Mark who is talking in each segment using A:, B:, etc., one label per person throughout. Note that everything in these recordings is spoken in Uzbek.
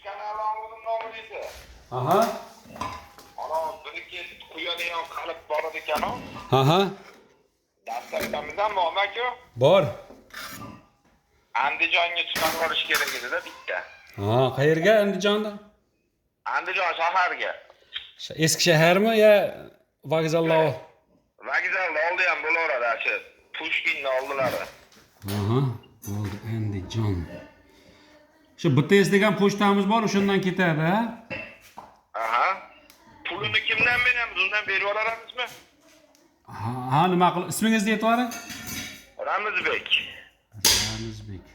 A: kanalımızın nomi ise.
B: Aha.
A: Ana bir iki kuyanayan kalıp baradı kanal.
B: Aha.
A: Dastarkamızdan mı olmak yok?
B: Bor.
A: Andijonga chiqarib olish kerak edi-da bitta.
B: Ha, qayerga Andijonda?
A: Andijon shaharga.
B: Eski shaharmi yo vokzalda?
A: Vokzalda oldi ham bo'laveradi, shu Pushkinni oldilari.
B: Aha. Bo'ldi Andijon. Shu BTS degan pochtamiz bor, o'shandan ketadi, ha?
A: Aha. Pulini kimdan beramiz? Undan berib olamizmi?
B: Ha, nima qil? Ismingizni aytib yuboring.
A: Ramizbek.
B: Ramizbek.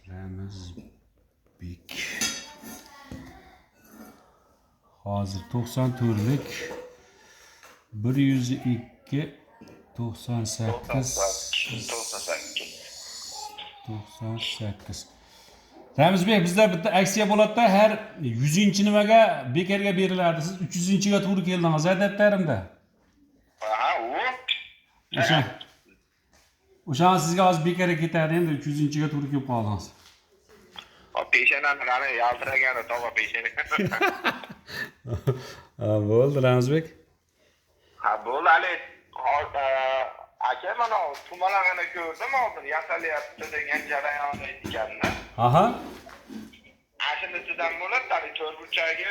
B: Ramizbek. Hozir 94lik 102 98 98. Ramizbek, bizda bitta aksiya bo'ladi-da, har 100-nimaga bekarga beriladi. Siz 300-ga to'g'ri keldingiz, adabtarimda.
A: Aha, u.
B: O'sha sizga hozir bekarga ketadi, endi 300-ga to'g'ri kelib qoldingiz.
A: Peshonani qani yaltiragani tog'a peshoni.
B: Ha, bo'ldi Ramizbek.
A: Ha, bo'ldi hali. Aka mana tumalag'ini ko'rdim hozir, yasalyapti degan jarayon ekanni.
B: Aha.
A: Ashunisidan bo'ladi, hali to'rtburchagi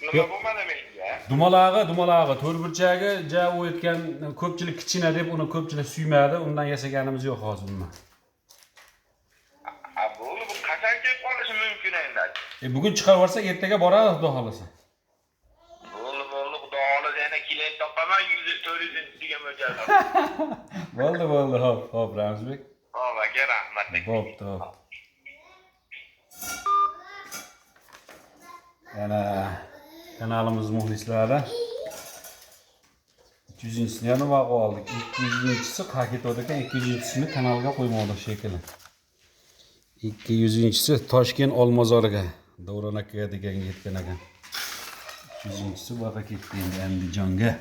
A: nima bo'lmadi menga.
B: Dumalag'i, to'rtburchagi ja u aytgan ko'pchilik kichkina deb uni ko'pchilik suymadi, undan yasaganimiz yo'q hozir uni.
A: Ha, bo'ldi, bu qachon kelib qolishi mumkin endi?
B: Bugun chiqarib yuborsak, ertaga boradi, xudo xolasa.
A: Bo'ldi, xudo xolasa yana klient topaman 100-400 degan mo'ljal.
B: Bo'ldi, hop, Ramizbek.
A: Hop, aka, rahmat.
B: Bo'pti. Yana kanalimiz muxlislari 300-sini yana vaqo oldik. 200-si qaytadi ekan, 200-sini kanalga qo'ymoqdik shekilli. 200-si Toshkent Olmazorga, Davron akaga degan yetgan ekan. 300-si baqa ketdi endi Andijonga.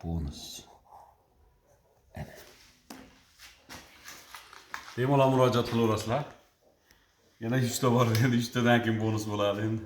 B: Bonus. Bemalol murojaat qilaverasizlar. Yana 100 ta bor, endi 100 tadan keyin bonus bo'ladi endi.